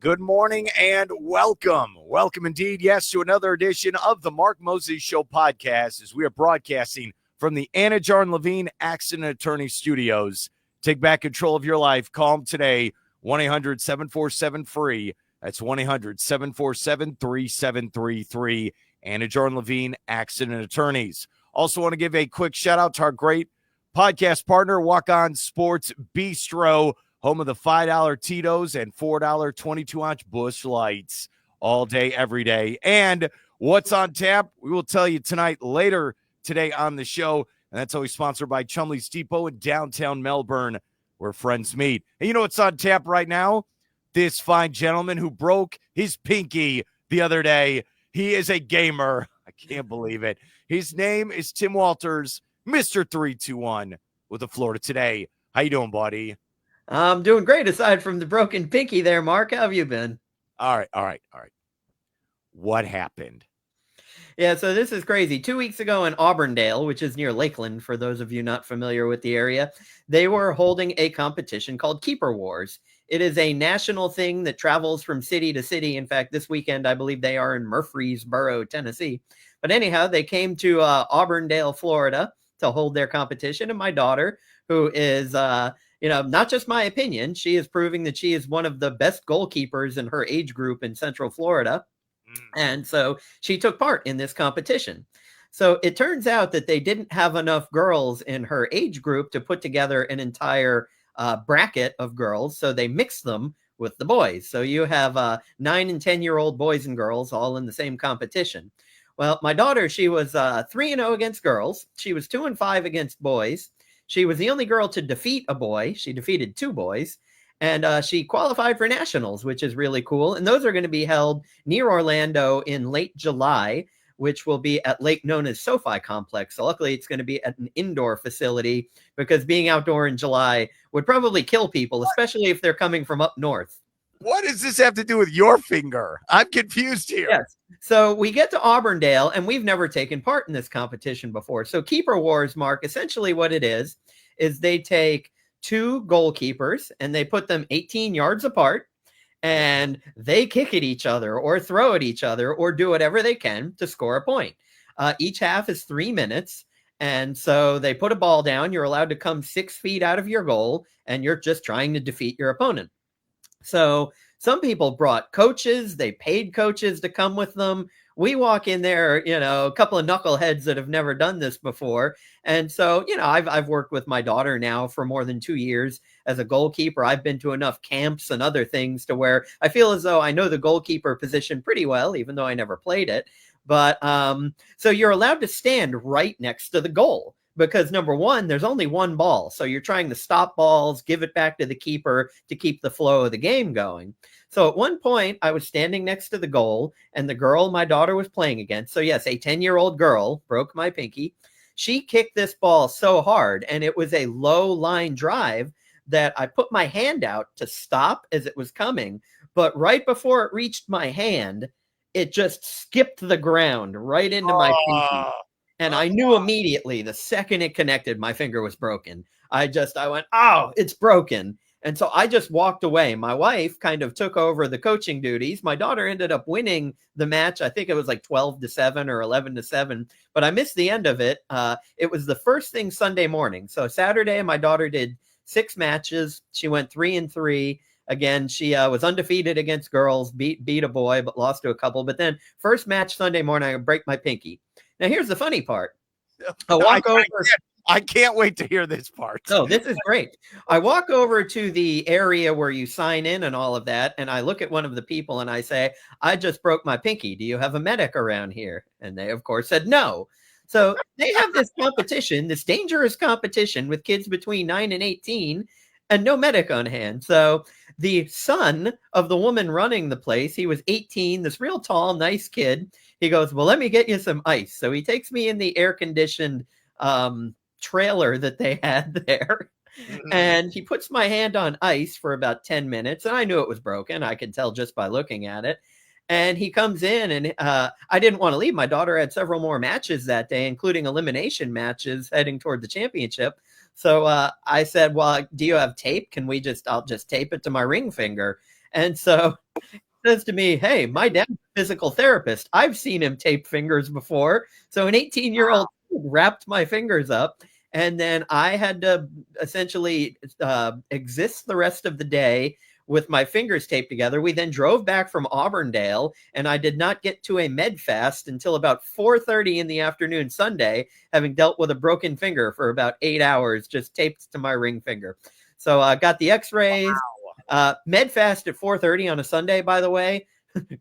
Good morning and welcome. Welcome indeed, yes, to another edition of the Mark Moses Show podcast as we are broadcasting from the Anidjar and Levine Accident Attorney Studios. Take back control of your life. Call them today, 1-800-747-FREE. That's 1-800-747-3733. Anidjar and Levine Accident Attorneys. Also want to give a quick shout out to our great podcast partner, Walk On Sports Bistreaux, home of the $5 Tito's and $4 22-ounce Busch Lights all day, every day. And what's on tap, we will tell you tonight, later today on the show. And that's always sponsored by Chumley's Depot in downtown Melbourne, where friends meet. And you know what's on tap right now? This fine gentleman who broke his pinky the other day. He is a gamer. I can't believe it. His name is Tim Walters, Mr. 321 with the Florida Today. How you doing, buddy? I'm doing great, aside from the broken pinky there, Mark. How have you been? All right. What happened? Yeah, so this is crazy. 2 weeks ago in Auburndale, which is near Lakeland, for those of you not familiar with the area, they were holding a competition called Keeper Wars. It is a national thing that travels from city to city. In fact, this weekend, I believe they are in Murfreesboro, Tennessee. But anyhow, they came to Auburndale, Florida to hold their competition. And my daughter, who is, not just my opinion, she is proving that she is one of the best goalkeepers in her age group in Central Florida. And so she took part in this competition. So it turns out that they didn't have enough girls in her age group to put together an entire bracket of girls. So they mixed them with the boys. So you have 9 and 10-year-old boys and girls all in the same competition. Well, my daughter, she was 3-0 against girls. She was 2-5 against boys. She was the only girl to defeat a boy. She defeated 2 boys. And she qualified for nationals, which is really cool. And those are going to be held near Orlando in late July, which will be at lake known as SoFi Complex. So luckily, it's going to be at an indoor facility, because being outdoor in July would probably kill people, especially if they're coming from up north. What does this have to do with your finger? I'm confused here. Yes. So we get to Auburndale, and we've never taken part in this competition before. So Keeper Wars, Mark, essentially what it is they take 2 goalkeepers and they put them 18 yards apart, and they kick at each other or throw at each other or do whatever they can to score a point. Each half is 3 minutes. And so they put a ball down. You're allowed to come 6 feet out of your goal, and you're just trying to defeat your opponent. So some people brought coaches. They paid coaches to come with them. We walk in there, a couple of knuckleheads that have never done this before. And so, I've worked with my daughter now for more than 2 years as a goalkeeper. I've been to enough camps and other things to where I feel as though I know the goalkeeper position pretty well, even though I never played it. But so you're allowed to stand right next to the goal, because number one, there's only one ball. So you're trying to stop balls, give it back to the keeper to keep the flow of the game going. So at one point, I was standing next to the goal, and the girl my daughter was playing against, so yes, a 10-year-old girl, broke my pinky. She kicked this ball so hard, and it was a low line drive, that I put my hand out to stop as it was coming. But right before it reached my hand, it just skipped the ground right into my pinky. And I knew immediately the second it connected, my finger was broken. I went, oh, it's broken. And so I just walked away. My wife kind of took over the coaching duties. My daughter ended up winning the match. I think it was like 12-7 or 11-7, but I missed the end of it. It was the first thing Sunday morning. So Saturday, my daughter did 6 matches. She went 3-3. Again, she was undefeated against girls, beat a boy, but lost to a couple. But then first match Sunday morning, I break my pinky. Now, here's the funny part. I can't wait to hear this part. Oh, this is great. I walk over to the area where you sign in and all of that, and I look at one of the people and I say, I just broke my pinky. Do you have a medic around here? And they, of course, said no. So they have this competition, this dangerous competition with kids between 9 and 18, and no medic on hand. So the son of the woman running the place, he was 18, this real tall, nice kid. He goes, well, let me get you some ice. So he takes me in the air-conditioned trailer that they had there. And he puts my hand on ice for about 10 minutes. And I knew it was broken. I could tell just by looking at it. And he comes in, and I didn't want to leave. My daughter had several more matches that day, including elimination matches heading toward the championship. So I said, well, do you have tape? I'll just tape it to my ring finger. And so says to me, "Hey, my dad's a physical therapist. I've seen him tape fingers before." So an 18-year-old wrapped my fingers up, and then I had to essentially exist the rest of the day with my fingers taped together. We then drove back from Auburndale, and I did not get to a med fast until about 4:30 in the afternoon Sunday, having dealt with a broken finger for about 8 hours, just taped to my ring finger. So I got the x-rays. Med fast at 4:30 on a Sunday, by the way.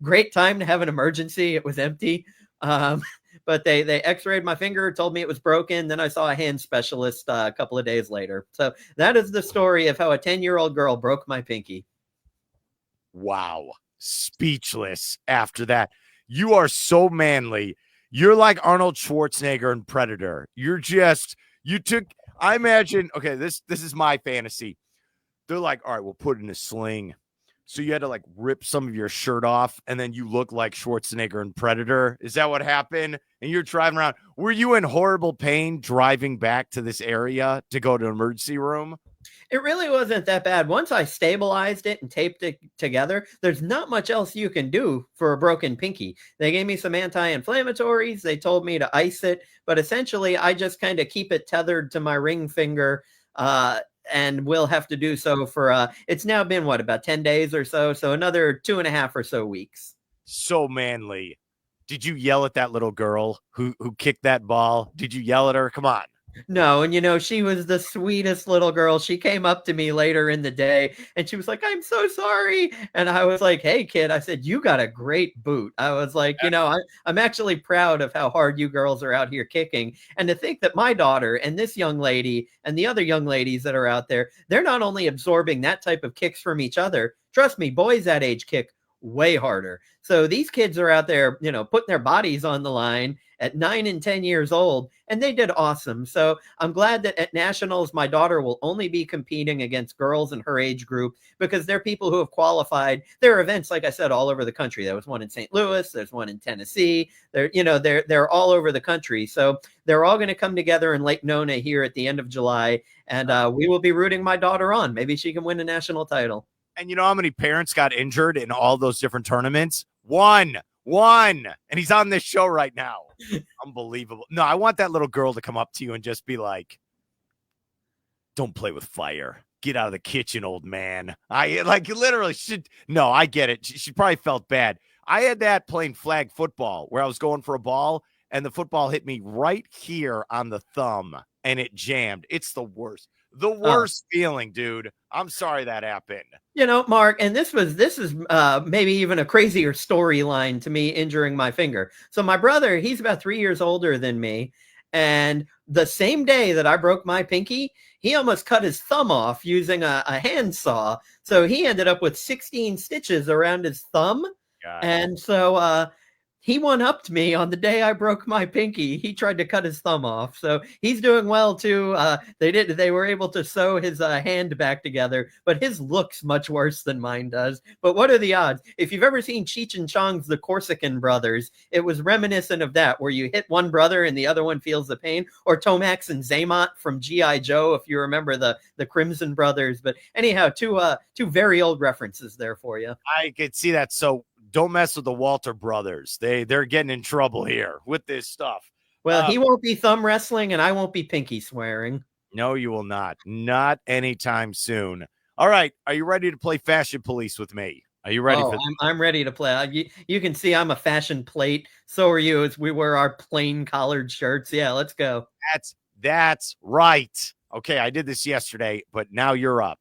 Great time to have an emergency. It was empty. But they x-rayed my finger, told me it was broken. Then I saw a hand specialist a couple of days later. So that is the story of how a 10-year-old girl broke my pinky. Wow. Speechless after that. You are so manly. You're like Arnold Schwarzenegger in Predator. I imagine, okay, this is my fantasy. They're like, all right, we'll put it in a sling. So you had to like rip some of your shirt off and then you look like Schwarzenegger in Predator. Is that what happened? And you're driving around. Were you in horrible pain driving back to this area to go to an emergency room? It really wasn't that bad. Once I stabilized it and taped it together, there's not much else you can do for a broken pinky. They gave me some anti-inflammatories. They told me to ice it, but essentially I just kind of keep it tethered to my ring finger, and will have to do so for it's now been about 10 days or so another 2.5 or so weeks. So manly. Did you yell at that little girl who kicked that ball? Did you yell at her? Come on. No, and she was the sweetest little girl. She came up to me later in the day and she was like, "I'm so sorry." And I was like, "Hey kid," I said, "you got a great boot." I was like, I'm actually proud of how hard you girls are out here kicking. And to think that my daughter and this young lady and the other young ladies that are out there, they're not only absorbing that type of kicks from each other. Trust me, boys that age kick way harder. So these kids are out there, putting their bodies on the line at 9 and 10 years old, and they did awesome. So I'm glad that at nationals, my daughter will only be competing against girls in her age group because they're people who have qualified. There are events, like I said, all over the country. There was one in St. Louis. There's one in Tennessee. They're all over the country. So they're all going to come together in Lake Nona here at the end of July, and we will be rooting my daughter on. Maybe she can win a national title. And you know how many parents got injured in all those different tournaments? One. And he's on this show right now. Unbelievable. No, I want that little girl to come up to you and just be like, "Don't play with fire. Get out of the kitchen, old man." I get it. She probably felt bad. I had that playing flag football where I was going for a ball and the football hit me right here on the thumb and it jammed. It's the worst. The worst feeling, dude. I'm sorry that happened. Mark, and this is maybe even a crazier storyline to me injuring my finger. So my brother, he's about 3 years older than me. And the same day that I broke my pinky, he almost cut his thumb off using a handsaw. So he ended up with 16 stitches around his thumb. And so he one-upped me on the day I broke my pinky. He tried to cut his thumb off. So he's doing well too. They were able to sew his hand back together, but his looks much worse than mine does. But what are the odds? If you've ever seen Cheech and Chong's The Corsican Brothers, it was reminiscent of that, where you hit one brother and the other one feels the pain. Or Tomax and Zaymot from G.I. Joe, if you remember the Crimson Brothers. But anyhow, two very old references there for you. I could see that. So don't mess with the Walter brothers. They're getting in trouble here with this stuff. Well, he won't be thumb wrestling and I won't be pinky swearing. No, you will not. Not anytime soon. All right. Are you ready to play Fashion Police with me? Are you ready for this? I'm ready to play. You can see I'm a fashion plate. So are you, as we wear our plain collared shirts. Yeah, let's go. That's right. Okay, I did this yesterday, but now you're up.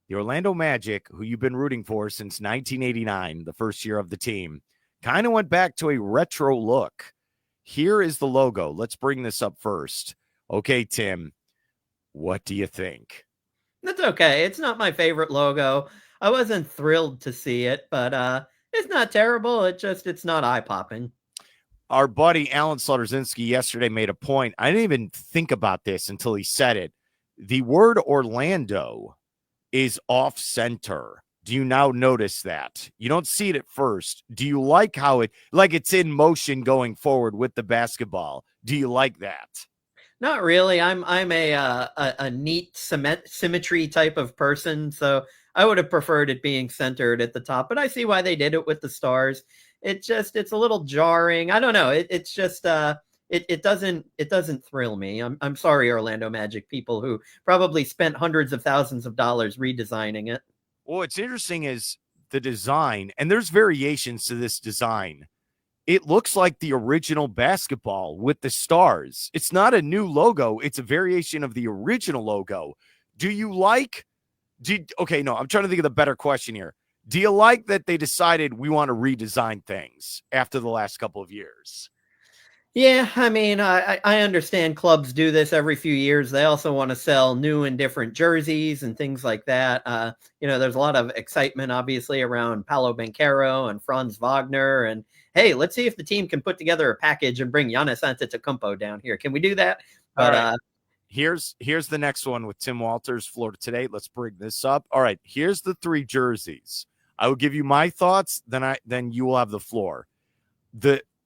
The Orlando Magic, who you've been rooting for since 1989, the first year of the team, kind of went back to a retro look. Here is the logo. Let's bring this up first. Okay, Tim, what do you think? That's okay. It's not my favorite logo. I wasn't thrilled to see it, but it's not terrible. It's not eye-popping. Our buddy Alan Slaughterzinski yesterday made a point. I didn't even think about this until he said it. The word Orlando is off center. Do you now notice that? You don't see it at first. Do you like how it's in motion going forward with the basketball? Do you like that? Not really. I'm a neat symmetry type of person, so I would have preferred it being centered at the top, but I see why they did it with the stars. It's a little jarring. I don't know. It doesn't thrill me. I'm sorry, Orlando Magic people who probably spent hundreds of thousands of dollars redesigning it. Well, what's interesting is the design, and there's variations to this design. It looks like the original basketball with the stars. It's not a new logo. It's a variation of the original logo. Do you like, okay, no, I'm trying to think of the better question here. Do you like that they decided we want to redesign things after the last couple of years? Yeah, I mean, I understand clubs do this every few years. They also want to sell new and different jerseys and things like that. There's a lot of excitement, obviously, around Paolo Banchero and Franz Wagner. And hey, let's see if the team can put together a package and bring Giannis Antetokounmpo down here. Can we do that? But right. Here's the next one with Tim Walters, Florida Today. Let's bring this up. All right, here's the 3 jerseys. I will give you my thoughts, then you will have the floor.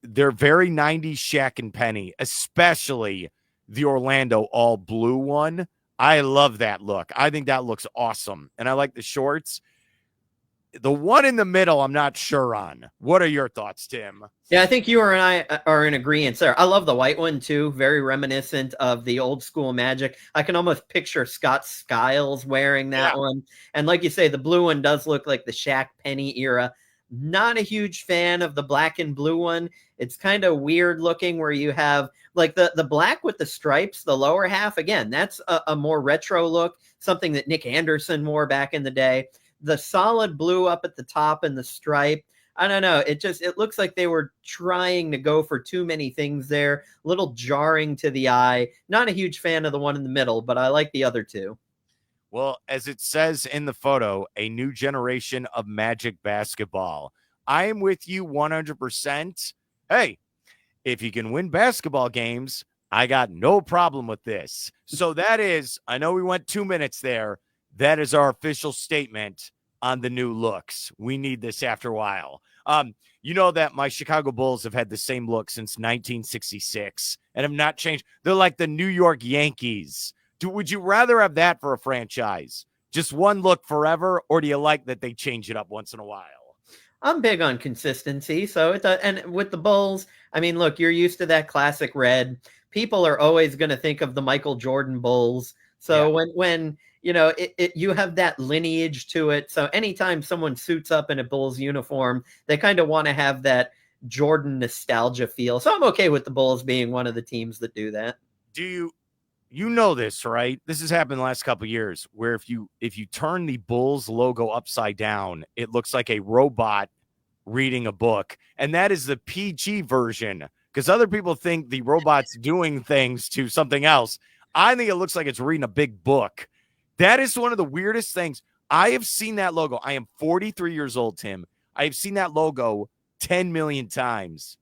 They're very 90s Shaq and Penny, especially the Orlando all blue one. I love that look. I think that looks awesome. And I like the shorts. The one in the middle, I'm not sure on. What are your thoughts, Tim? Yeah, I think you and I are in agreement there. I love the white one too. Very reminiscent of the old school Magic. I can almost picture Scott Skiles wearing that one. And like you say, the blue one does look like the Shaq Penny era. Not a huge fan of the black and blue one. It's kind of weird looking where you have like the black with the stripes, the lower half. Again, that's a more retro look, something that Nick Anderson wore back in the day. The solid blue up at the top and the stripe. I don't know. It looks like they were trying to go for too many things there. A little jarring to the eye. Not a huge fan of the one in the middle, but I like the other two. Well, as it says in the photo, a new generation of Magic basketball. I am with you 100%. Hey, if you can win basketball games, I got no problem with this. So that is, I know we went 2 minutes there. That is our official statement on the new looks. We need this after a while. You know that my Chicago Bulls have had the same look since 1966 and have not changed. They're like the New York Yankees. Would you rather have that for a franchise? Just one look forever, or do you like that they change it up once in a while? I'm big on consistency. So and with the Bulls, I mean, look, you're used to that classic red. People are always going to think of the Michael Jordan Bulls. So when you have that lineage to it. So anytime someone suits up in a Bulls uniform, they kind of want to have that Jordan nostalgia feel. So I'm okay with the Bulls being one of the teams that do that. You know this, right? This has happened the last couple of years where if you turn the Bulls logo upside down, it looks like a robot reading a book. And that is the PG version because other people think the robot's doing things to something else. I think it looks like it's reading a big book. That is one of the weirdest things. I have seen that logo. I am 43 years old, Tim. I have seen that logo 10 million times.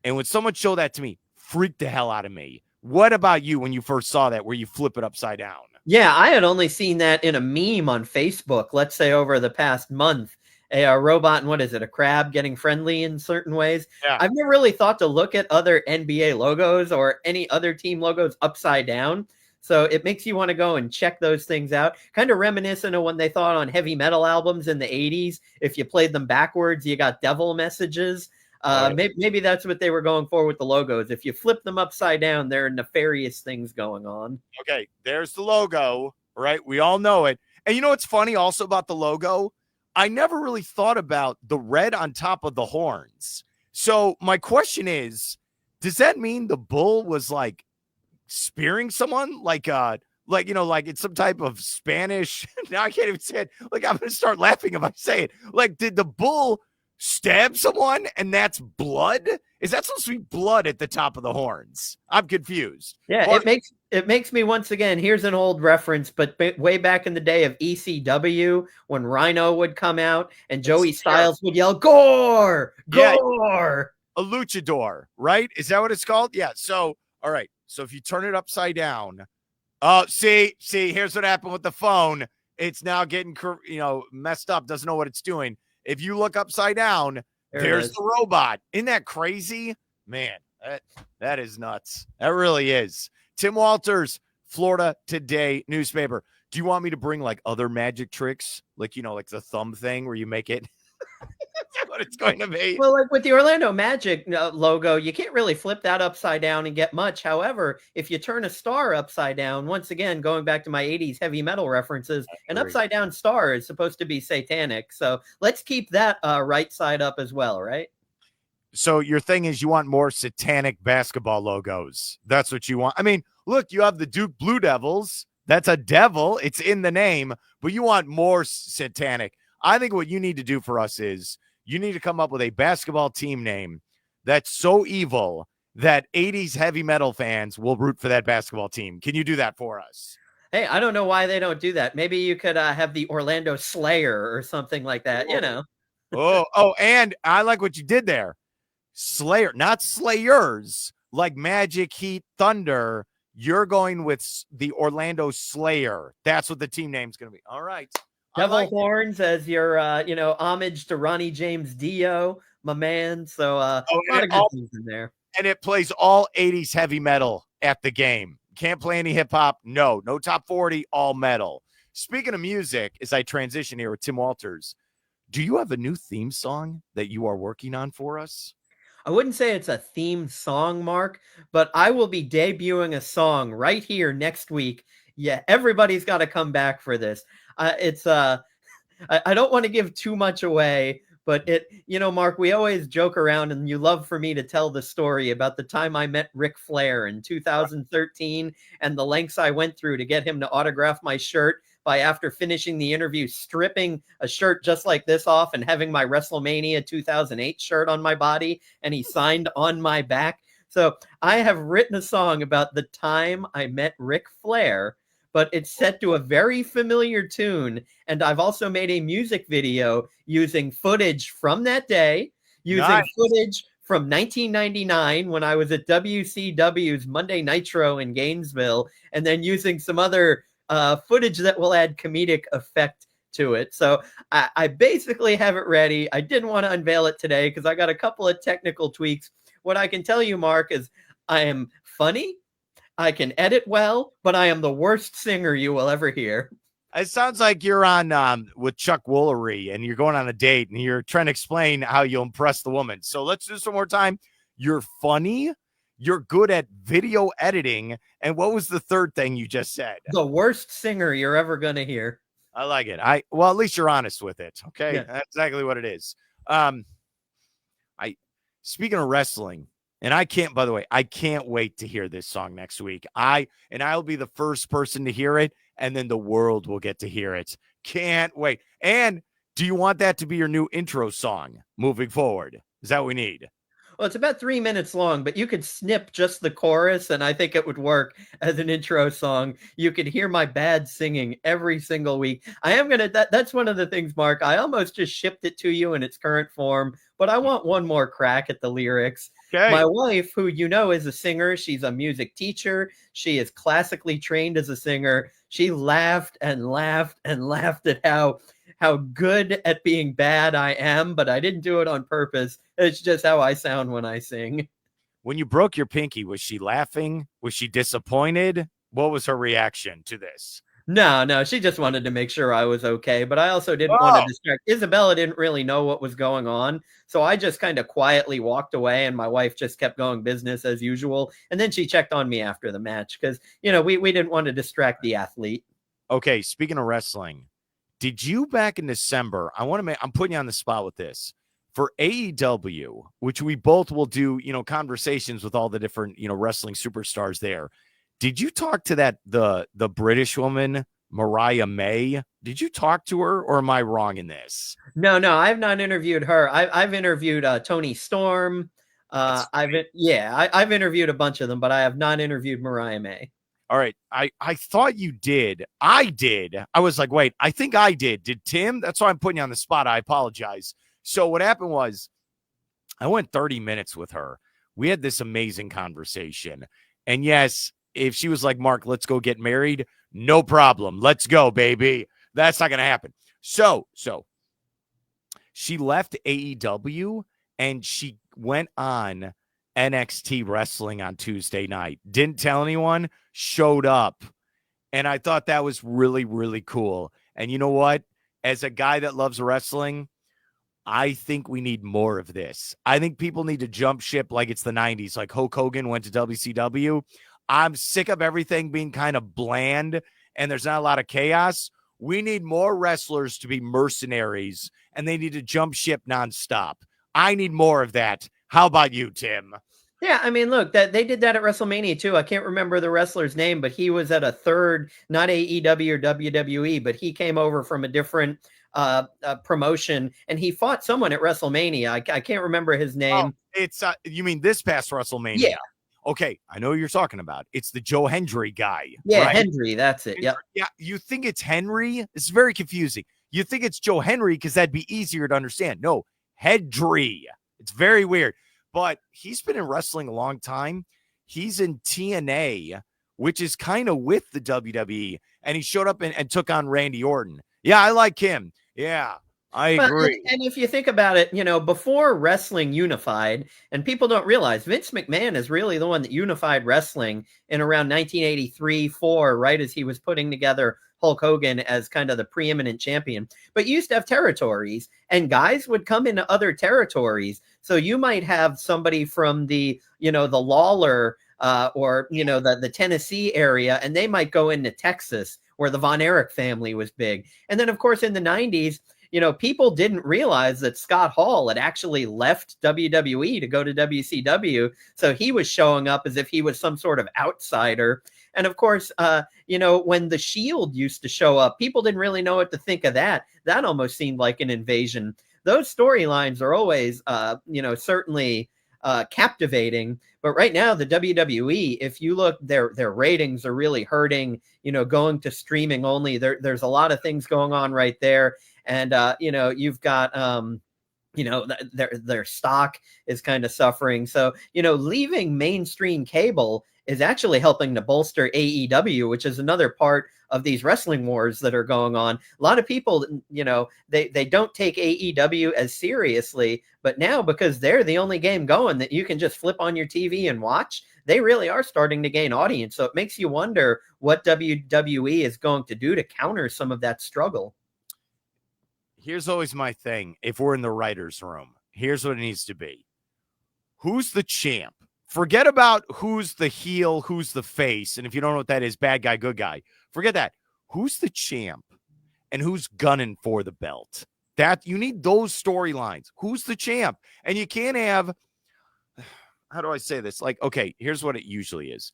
And when someone showed that to me, freaked the hell out of me. What about you when you first saw that where you flip it upside down? Yeah, I had only seen that in a meme on Facebook, let's say over the past month. A robot and what is it, a crab getting friendly in certain ways. Yeah. I've never really thought to look at other NBA logos or any other team logos upside down. So it makes you want to go and check those things out. Kind of reminiscent of when they thought on heavy metal albums in the 80s. If you played them backwards, you got devil messages. Maybe that's what they were going for with the logos. If you flip them upside down, there are nefarious things going on. Okay, there's the logo, right? We all know it. And you know what's funny also about the logo? I never really thought about the red on top of the horns. So my question is, does that mean the bull was like spearing someone? Like it's some type of Spanish. Now I can't even say it. Like I'm going to start laughing if I say it. Like, did the bull stab someone and that's blood? Is that supposed to be blood at the top of the horns? I'm confused. Yeah, it makes me once again, here's an old reference, but way back in the day of ECW when Rhino would come out and Joey Styles would yell, "Gore! Gore!" A luchador, right? Is that what it's called? Yeah. So, all right. So if you turn it upside down, see, here's what happened with the phone. It's now getting, messed up. Doesn't know what it's doing. If you look upside down, there's the robot. Isn't that crazy? Man, that is nuts. That really is. Tim Walters, Florida Today newspaper. Do you want me to bring like other magic tricks? Like, like the thumb thing where you make it? That's what it's going to be. Well, like with the Orlando Magic logo, you can't really flip that upside down and get much. However, if you turn a star upside down, once again, going back to my 80s heavy metal references, an upside down star is supposed to be satanic. So let's keep that right side up as well, right? So your thing is you want more satanic basketball logos. That's what you want. I mean, look, you have the Duke Blue Devils. That's a devil. It's in the name, but you want more satanic. I think what you need to do for us is you need to come up with a basketball team name that's so evil that 80s heavy metal fans will root for that basketball team. Can you do that for us? Hey, I don't know why they don't do that. Maybe you could have the Orlando Slayer or something like that, And I like what you did there. Slayer, not Slayers, like Magic, Heat, Thunder. You're going with the Orlando Slayer. That's what the team name's going to be. All right. Devil Horns as your, homage to Ronnie James Dio, my man. So a lot of good things in there. And it plays all 80s heavy metal at the game. Can't play any hip hop. No top 40, all metal. Speaking of music, as I transition here with Tim Walters, do you have a new theme song that you are working on for us? I wouldn't say it's a theme song, Mark, but I will be debuting a song right here next week. Yeah, everybody's got to come back for this. I don't want to give too much away, but Mark, we always joke around and you love for me to tell the story about the time I met Ric Flair in 2013 and the lengths I went through to get him to autograph my shirt by, after finishing the interview, stripping a shirt just like this off and having my WrestleMania 2008 shirt on my body, and he signed on my back. So I have written a song about the time I met Ric Flair, but it's set to a very familiar tune. And I've also made a music video using footage from that day, using footage from 1999 when I was at WCW's Monday Nitro in Gainesville, and then using some other footage that will add comedic effect to it. So I basically have it ready. I didn't want to unveil it today because I got a couple of technical tweaks. What I can tell you, Mark, is I am funny. I can edit well, but I am the worst singer you will ever hear. It sounds like you're on with Chuck Woolery and you're going on a date and you're trying to explain how you'll impress the woman. So let's do some more time. You're funny. You're good at video editing. And what was the third thing you just said? The worst singer you're ever going to hear. I like it. Well, at least you're honest with it. Okay. Yeah. That's exactly what it is. Speaking of wrestling, and I can't wait to hear this song next week. I'll be the first person to hear it, and then the world will get to hear it. Can't wait. And do you want that to be your new intro song moving forward? Is that what we need? Well, it's about 3 minutes long, but you could snip just the chorus, and I think it would work as an intro song. You could hear my bad singing every single week. That's one of the things, Mark. I almost just shipped it to you in its current form, but I want one more crack at the lyrics. Okay. My wife, who is a singer, she's a music teacher. She is classically trained as a singer. She laughed and laughed and laughed at how good at being bad I am, but I didn't do it on purpose. It's just how I sound when I sing. When you broke your pinky, was she laughing? Was she disappointed? What was her reaction to this? No, she just wanted to make sure I was okay, but I also didn't want to distract. Isabella didn't really know what was going on, so I just kind of quietly walked away, and my wife just kept going business as usual, and then she checked on me after the match, because, we didn't want to distract the athlete. Okay, speaking of wrestling, did you back in December, I'm putting you on the spot with this, for AEW, which we both will do, conversations with all the different, wrestling superstars there. Did you talk to the British woman, Mariah May? Did you talk to her, or am I wrong in this? No, I've not interviewed her. I've interviewed Tony Storm. I've interviewed a bunch of them, but I have not interviewed Mariah May. All right. I thought you did. I did. I was like, wait, I think I did. Did Tim? That's why I'm putting you on the spot. I apologize. So what happened was I went 30 minutes with her. We had this amazing conversation. And yes, if she was like, Mark, let's go get married, no problem. Let's go, baby. That's not going to happen. So she left AEW and she went on NXT wrestling on Tuesday night. Didn't tell anyone, showed up. And I thought that was really, really cool. And you know what? As a guy that loves wrestling, I think we need more of this. I think people need to jump ship like it's the 90s, like Hulk Hogan went to WCW. I'm sick of everything being kind of bland and there's not a lot of chaos. We need more wrestlers to be mercenaries and they need to jump ship nonstop. I need more of that. How about you, Tim? Yeah, I mean, look, that they did that at WrestleMania too. I can't remember the wrestler's name, but he was at a third, not AEW or WWE, but he came over from a different promotion and he fought someone at WrestleMania. I can't remember his name. Oh, it's you mean this past WrestleMania? Yeah. Okay, I know who you're talking about. It's the Joe Hendry guy. Yeah, right? Hendry, that's it. Yep. Yeah, you think it's Henry? It's very confusing. You think it's Joe Hendry because that'd be easier to understand. No, Hendry. It's very weird. But he's been in wrestling a long time. He's in TNA, which is kind of with the WWE. And he showed up and took on Randy Orton. Yeah, I like him. Yeah, I agree. And if you think about it, before wrestling unified, and people don't realize Vince McMahon is really the one that unified wrestling in around 1983-4, right as he was putting together Hulk Hogan as kind of the preeminent champion. But you used to have territories, and guys would come into other territories. So you might have somebody from the Lawler or the Tennessee area, and they might go into Texas, where the Von Erich family was big. And then, of course, in the 90s, people didn't realize that Scott Hall had actually left WWE to go to WCW. So he was showing up as if he was some sort of outsider. And of course, when the Shield used to show up, people didn't really know what to think of that. That almost seemed like an invasion. Those storylines are always, certainly captivating. But right now, the WWE, if you look, their ratings are really hurting, going to streaming only. There's a lot of things going on right there. And, you've got, their stock is kind of suffering. So, leaving mainstream cable is actually helping to bolster AEW, which is another part of these wrestling wars that are going on. A lot of people, they don't take AEW as seriously, but now because they're the only game going that you can just flip on your TV and watch, they really are starting to gain audience. So it makes you wonder what WWE is going to do to counter some of that struggle. Here's always my thing. If we're in the writer's room, here's what it needs to be. Who's the champ? Forget about who's the heel, who's the face. And if you don't know what that is, bad guy, good guy. Forget that. Who's the champ and who's gunning for the belt? That you need those storylines. Who's the champ? And you can't have, how do I say this? Like, okay, here's what it usually is.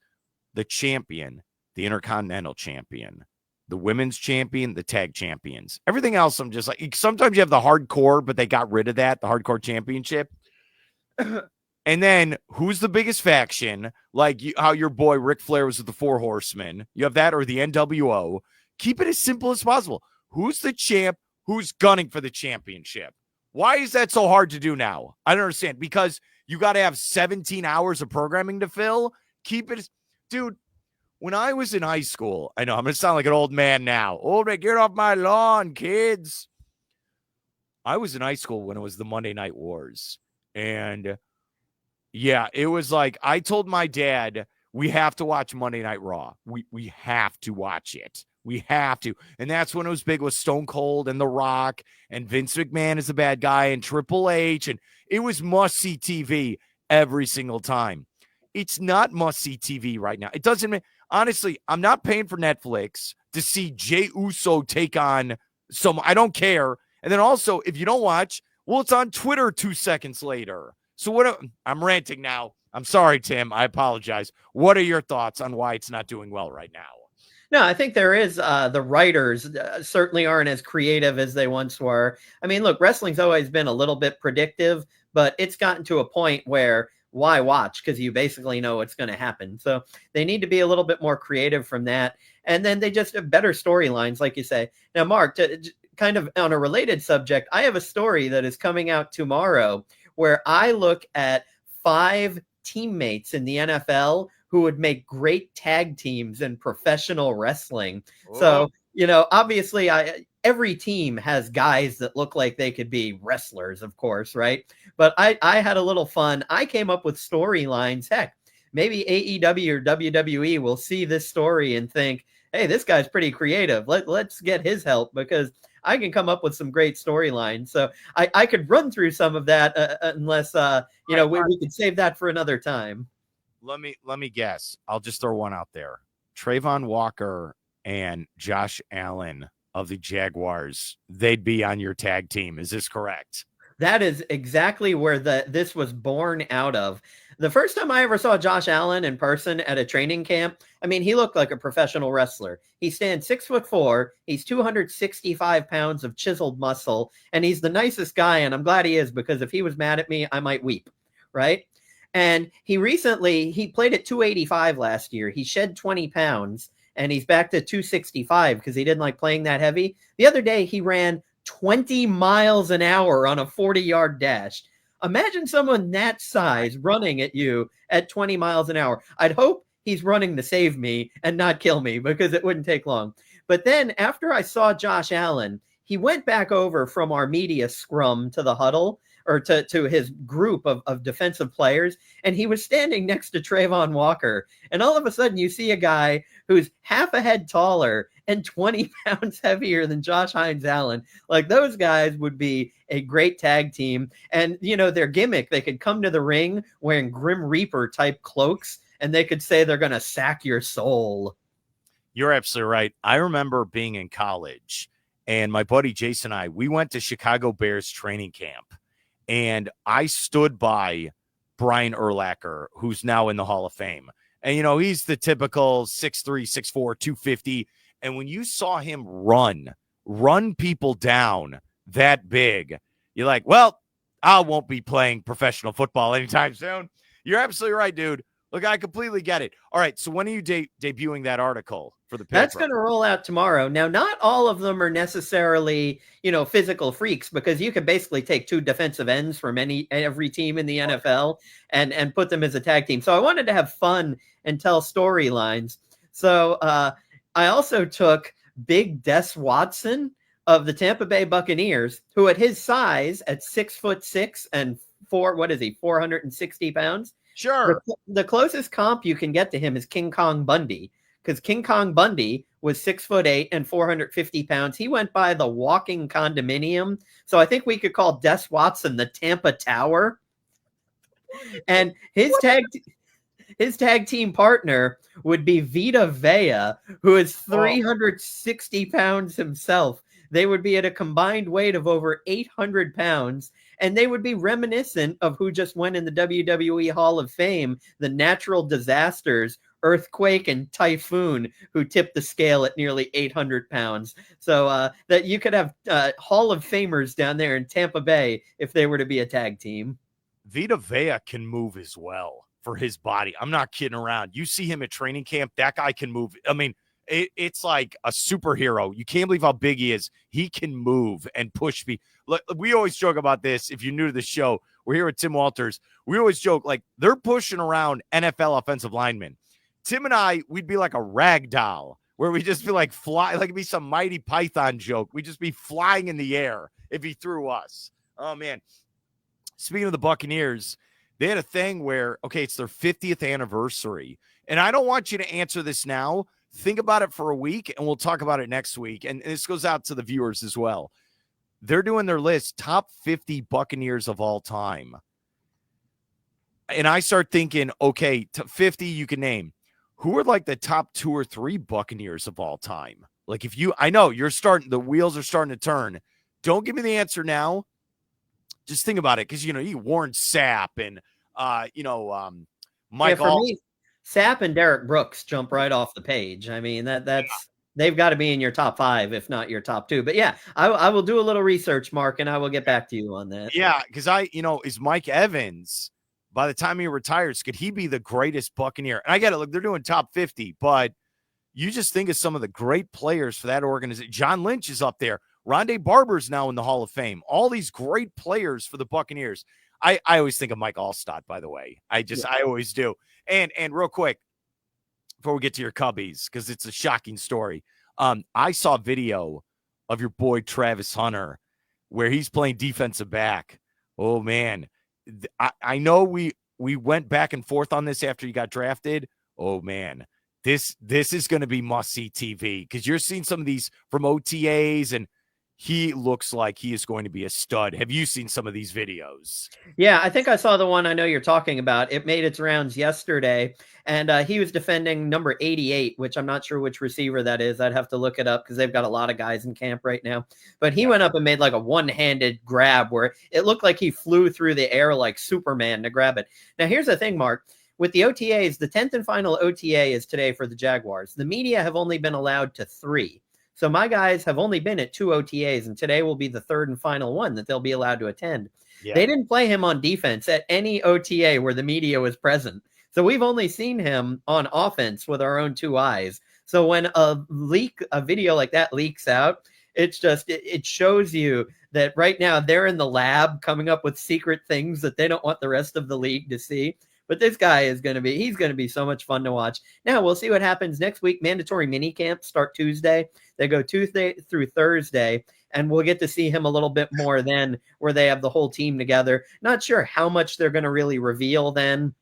The champion, the Intercontinental Champion, the women's champion, the tag champions. Everything else, I'm just like, sometimes you have the hardcore, but they got rid of that, the hardcore championship. And then who's the biggest faction? Like how your boy Ric Flair was with the Four Horsemen. You have that or the NWO. Keep it as simple as possible. Who's the champ? Who's gunning for the championship? Why is that so hard to do now? I don't understand. Because you got to have 17 hours of programming to fill. Keep it. Dude, when I was in high school, I know I'm going to sound like an old man now. Oh, get off my lawn, kids. I was in high school when it was the Monday Night Wars. And yeah, it was like I told my dad, we have to watch Monday Night Raw. We have to watch it. We have to. And that's when it was big with Stone Cold and The Rock and Vince McMahon is the bad guy and Triple H. And it was must-see TV every single time. It's not must-see TV right now. It doesn't – honestly, I'm not paying for Netflix to see Jey Uso take on some – I don't care. And then also, if you don't watch, well, it's on Twitter 2 seconds later. So I'm ranting now. I'm sorry, Tim. I apologize. What are your thoughts on why it's not doing well right now? No, I think there is the writers certainly aren't as creative as they once were. I mean, look, wrestling's always been a little bit predictive, but it's gotten to a point where why watch? Because you basically know what's going to happen. So they need to be a little bit more creative from that. And then they just have better storylines, like you say. Now, Mark, kind of on a related subject, I have a story that is coming out tomorrow where I look at 5 teammates in the NFL who would make great tag teams in professional wrestling. Whoa. So, obviously every team has guys that look like they could be wrestlers, of course, right? But I had a little fun. I came up with storylines. Heck, maybe AEW or WWE will see this story and think, hey, this guy's pretty creative. Let's get his help because I can come up with some great storylines. So I could run through some of that unless we could save that for another time. Let me guess. I'll just throw one out there. Trayvon Walker and Josh Allen of the Jaguars, they'd be on your tag team. Is this correct? That is exactly where this was born out of. The first time I ever saw Josh Allen in person at a training camp, I mean, he looked like a professional wrestler. He stands 6'4". He's 265 pounds of chiseled muscle, and he's the nicest guy. And I'm glad he is, because if he was mad at me, I might weep. Right. And he played at 285 last year. He shed 20 pounds and he's back to 265 because he didn't like playing that heavy. The other day, he ran 20 miles an hour on a 40-yard dash. Imagine someone that size running at you at 20 miles an hour. I'd hope he's running to save me and not kill me, because it wouldn't take long. But then after I saw Josh Allen, he went back over from our media scrum to the huddle, or to his group of defensive players, and he was standing next to Trayvon Walker. And all of a sudden you see a guy who's half a head taller and 20 pounds heavier than Josh Hines Allen. Like, those guys would be a great tag team. And, their gimmick, they could come to the ring wearing Grim Reaper type cloaks, and they could say they're going to sack your soul. You're absolutely right. I remember being in college, and my buddy Jason and I, we went to Chicago Bears training camp. And I stood by Brian Urlacher, who's now in the Hall of Fame. And, he's the typical 6'3", 6'4", 250. And when you saw him run people down that big, you're like, well, I won't be playing professional football anytime soon. You're absolutely right, dude. Look, I completely get it. All right, so when are you debuting that article for the paper? That's going to roll out tomorrow. Now, not all of them are necessarily, physical freaks, because you can basically take two defensive ends from every team in the NFL and put them as a tag team. So I wanted to have fun and tell storylines. So I also took Big Des Watson of the Tampa Bay Buccaneers, who at his size, at 6'6" and 460 pounds. Sure. The closest comp you can get to him is King Kong Bundy, because King Kong Bundy was 6'8" and 450 pounds. He went by the walking condominium. So I think we could call Des Watson the Tampa Tower. And his tag team partner would be Vita Vea, who is 360 pounds himself. They would be at a combined weight of over 800 pounds, and they would be reminiscent of who just went in the WWE Hall of Fame, the Natural Disasters, Earthquake and Typhoon, who tipped the scale at nearly 800 pounds. So that you could have Hall of Famers down there in Tampa Bay if they were to be a tag team. Vita Vea can move as well for his body. I'm not kidding around. You see him at training camp, that guy can move. I mean, it's like a superhero. You can't believe how big he is. He can move and push me. Look, we always joke about this. If you're new to the show, we're here with Tim Walters. We always joke, like, they're pushing around NFL offensive linemen. Tim and I, we'd be like a rag doll, where we just be like like it'd be some Mighty Python joke. We'd just be flying in the air if he threw us. Oh, man. Speaking of the Buccaneers, they had a thing where, okay, it's their 50th anniversary. And I don't want you to answer this now. Think about it for a week, and we'll talk about it next week. And this goes out to the viewers as well. They're doing their list, top 50 Buccaneers of all time. And I start thinking, okay, 50 you can name. Who are like the top 2 or 3 Buccaneers of all time? Like, I know the wheels are starting to turn. Don't give me the answer now. Just think about it, because, you Warren Sapp and, Mike. Yeah, for me, Sapp and Derek Brooks jump right off the page. I mean, they've got to be in your top 5, if not your top 2. But yeah, I will do a little research, Mark, and I will get back to you on that. Yeah, because is Mike Evans, by the time he retires, could he be the greatest Buccaneer? And I get it. Look, they're doing top 50, but you just think of some of the great players for that organization. John Lynch is up there. Rondé Barber's now in the Hall of Fame. All these great players for the Buccaneers. I always think of Mike Allstott, by the way. I always do. And real quick, before we get to your Cubbies, because it's a shocking story. I saw a video of your boy Travis Hunter where he's playing defensive back. Oh, man. I know we went back and forth on this after you got drafted. Oh, man. This is going to be must-see TV because you're seeing some of these from OTAs, and he looks like he is going to be a stud. Have you seen some of these videos? Yeah, I think I saw the one I know you're talking about. It made its rounds yesterday, and he was defending number 88, which I'm not sure which receiver that is. I'd have to look it up because they've got a lot of guys in camp right now. But he went up and made like a one-handed grab where it looked like he flew through the air like Superman to grab it. Now, here's the thing, Mark. With the OTAs, the 10th and final OTA is today for the Jaguars. The media have only been allowed to 3. So my guys have only been at 2 OTAs, and today will be the 3rd and final one that they'll be allowed to attend. Yeah. They didn't play him on defense at any OTA where the media was present. So we've only seen him on offense with our own 2 eyes. So when a video like that leaks out, it's just, it shows you that right now they're in the lab coming up with secret things that they don't want the rest of the league to see. But this guy he's going to be so much fun to watch. Now we'll see what happens next week. Mandatory mini camps start Tuesday. They go Tuesday through Thursday, and we'll get to see him a little bit more then where they have the whole team together. Not sure how much they're going to really reveal then,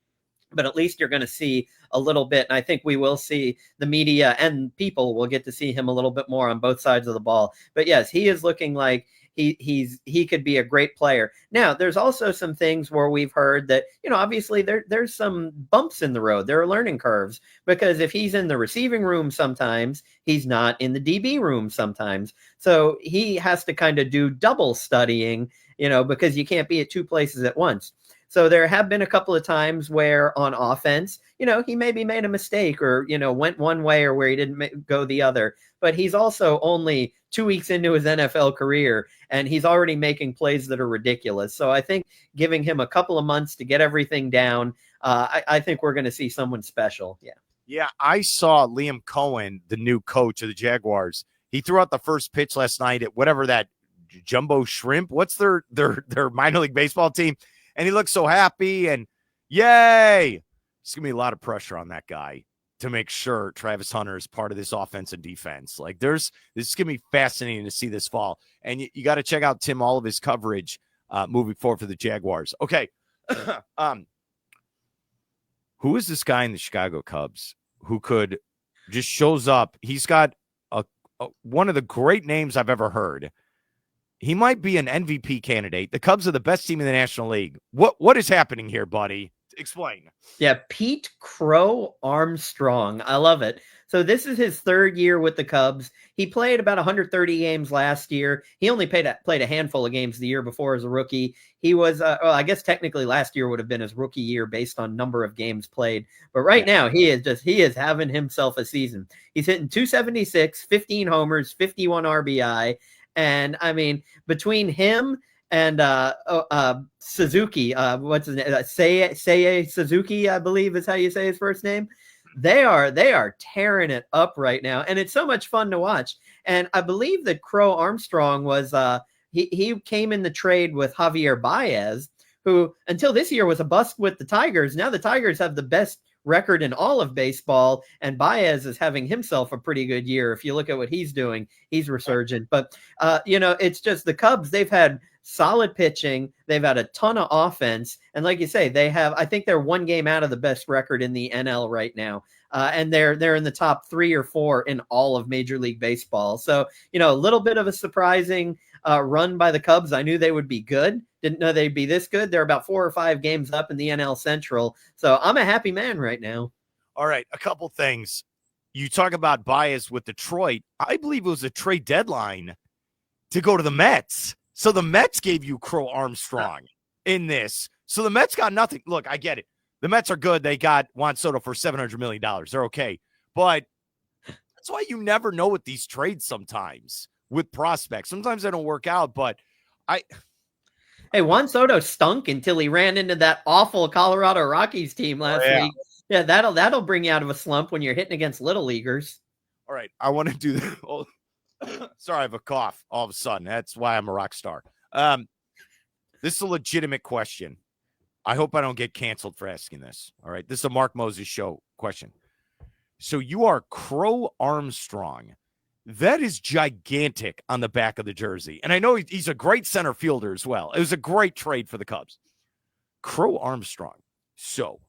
but at least you're going to see a little bit. And I think we will see the media and people will get to see him a little bit more on both sides of the ball. But yes, he is looking like he could be a great player. Now, there's also some things where we've heard that, obviously there's some bumps in the road. There are learning curves because if he's in the receiving room sometimes, he's not in the DB room sometimes. So he has to kind of do double studying, because you can't be at 2 places at once. So there have been a couple of times where on offense, he maybe made a mistake or, went one way or where he didn't go the other. But he's also only 2 weeks into his NFL career, and he's already making plays that are ridiculous. So I think giving him a couple of months to get everything down, I think we're going to see someone special. Yeah. Yeah, I saw Liam Cohen, the new coach of the Jaguars. He threw out the first pitch last night at whatever that Jumbo Shrimp. What's their minor league baseball team? And he looks so happy and yay. It's going to be a lot of pressure on that guy to make sure Travis Hunter is part of this offense and defense. Like this is going to be fascinating to see this fall. And you got to check out Tim, all of his coverage moving forward for the Jaguars. Okay. Who is this guy in the Chicago Cubs who could just shows up? He's got one of the great names I've ever heard. He might be an MVP candidate. The Cubs are the best team in the National League. What is happening here, buddy? Explain. Yeah, Pete Crow-Armstrong. I love it. So this is his 3rd year with the Cubs. He played about 130 games last year. He only played a handful of games the year before as a rookie. He was, I guess technically last year would have been his rookie year based on number of games played. But right now he is having himself a season. He's hitting 276, 15 homers, 51 RBI. And I mean, between him and Suzuki, what's his name? Seiya Suzuki, I believe is how you say his first name. They are tearing it up right now, and it's so much fun to watch. And I believe that Crow-Armstrong was he came in the trade with Javier Baez, who until this year was a bust with the Tigers. Now the Tigers have the best record in all of baseball, and Baez is having himself a pretty good year. If you look at what he's doing, he's resurgent. But it's just the Cubs, they've had solid pitching, they've had a ton of offense, and like you say, I think they're 1 game out of the best record in the NL right now. And they're in the top 3 or 4 in all of Major League Baseball. So, a little bit of a surprising run by the Cubs. I knew they would be good. Didn't know they'd be this good. They're about 4 or 5 games up in the NL Central. So I'm a happy man right now. All right, a couple things. You talk about Baez with Detroit. I believe it was a trade deadline to go to the Mets. So the Mets gave you Crow-Armstrong in this. So the Mets got nothing. Look, I get it. The Mets are good. They got Juan Soto for $700 million. They're okay. But that's why you never know with these trades sometimes with prospects. Sometimes they don't work out, but Hey, Juan Soto stunk until he ran into that awful Colorado Rockies team last week. Yeah, that'll bring you out of a slump when you're hitting against little leaguers. All right, I want to do that. Oh, sorry, I have a cough all of a sudden. That's why I'm a rock star. This is a legitimate question. I hope I don't get canceled for asking this. All right, this is a Mark Moses show question. So you are Crow-Armstrong. That is gigantic on the back of the jersey. And I know he's a great center fielder as well. It was a great trade for the Cubs. Crow-Armstrong. So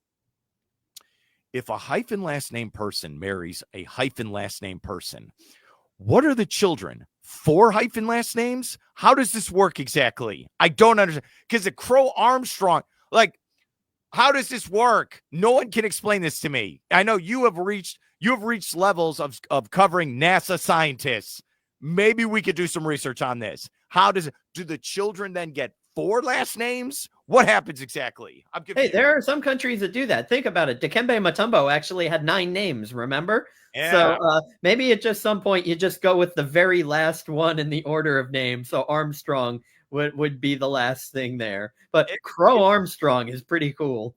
if a hyphen last name person marries a hyphen last name person, what are the children? 4 hyphen last names? How does this work exactly? I don't understand. Because the Crow-Armstrong, like, how does this work? No one can explain this to me. I know you have reached levels of covering NASA scientists. Maybe we could do some research on this. Do the children then get 4 last names? What happens exactly? I'm confused. Hey, there are some countries that do that. Think about it. Dikembe Mutombo actually had 9 names, remember? Yeah. So maybe at just some point you just go with the very last one in the order of names. So Armstrong would be the last thing there. But Crow-Armstrong is pretty cool.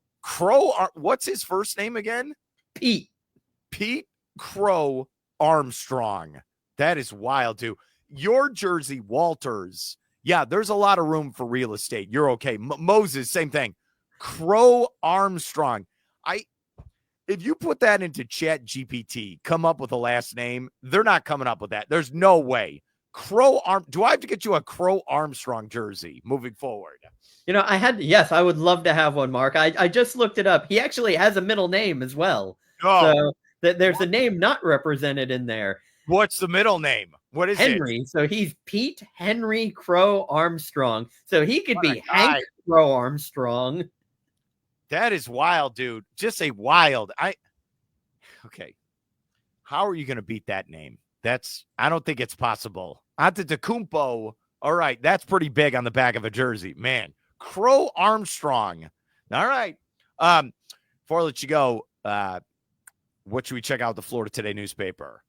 What's his first name again? Pete Crow-Armstrong. That is wild, dude. Your jersey, Walters. Yeah, there's a lot of room for real estate. You're okay. Moses, same thing. Crow-Armstrong. If you put that into Chat GPT, come up with a last name, they're not coming up with that. There's no way. Do I have to get you a Crow-Armstrong jersey moving forward? Yes, I would love to have one, Mark. I just looked it up. He actually has a middle name as well. Oh. So there's a name not represented in there. What's the middle name? What is Henry. it? So he's Pete Henry Crow-Armstrong. So he could be Hank Crow-Armstrong. That is wild, dude. Just a wild. Okay. How are you going to beat that name? I don't think it's possible. Antetokounmpo. All right. That's pretty big on the back of a jersey, man. Crow-Armstrong. All right. Before I let you go, what should we check out the Florida Today newspaper?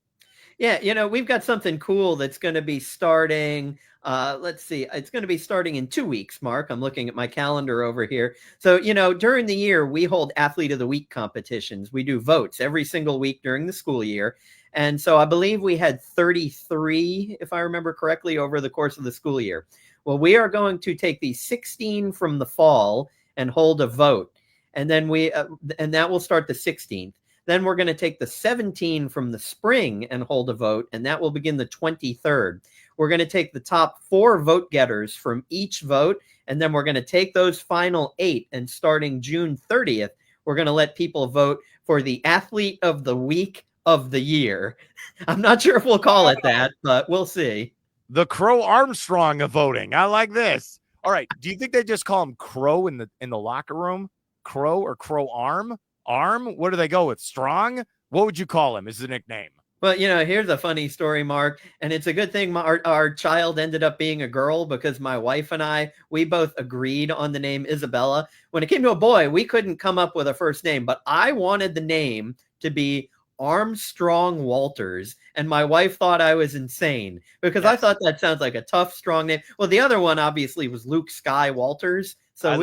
Yeah, we've got something cool that's going to be starting. Let's see. It's going to be starting in 2 weeks, Mark. I'm looking at my calendar over here. So, during the year, we hold Athlete of the Week competitions. We do votes every single week during the school year. And so I believe we had 33, if I remember correctly, over the course of the school year. Well, we are going to take the 16 from the fall and hold a vote. And then and that will start the 16th. Then we're going to take the 17 from the spring and hold a vote, and that will begin the 23rd. We're going to take the top 4 vote getters from each vote, and then we're going to take those final 8, and starting June 30th, we're going to let people vote for the Athlete of the Week of the Year. I'm not sure if we'll call it that, but we'll see. The Crow-Armstrong of voting. I like this. All right. Do you think they just call him Crow in the locker room? Crow or Crow-Arm? Arm? What do they go with? Strong? What would you call him as the nickname? Well, here's a funny story, Mark, and it's a good thing our child ended up being a girl, because my wife and we both agreed on the name Isabella. When it came to a boy, we couldn't come up with a first name, but I wanted the name to be Armstrong Walters, and my wife thought I was insane because I thought that sounds like a tough, strong name. Well, the other one obviously was Luke Sky Walters. So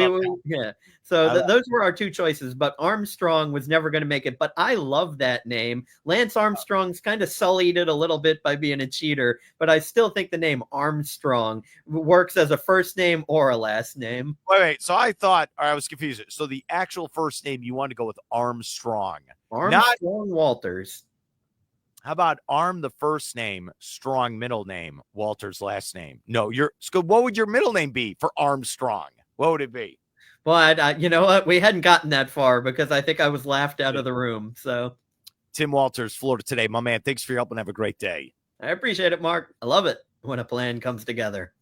those were our 2 choices, but Armstrong was never going to make it. But I love that name. Lance Armstrong's kind of sullied it a little bit by being a cheater, but I still think the name Armstrong works as a first name or a last name. Wait. So I was confused. So the actual first name you want to go with Armstrong. Armstrong Walters. How about Arm the first name, Strong middle name, Walters last name? No, what would your middle name be for Armstrong? What would it be? Well, you know what? We hadn't gotten that far because I think I was laughed out of the room. So, Tim Walters, Florida Today. My man, thanks for your help and have a great day. I appreciate it, Mark. I love it when a plan comes together.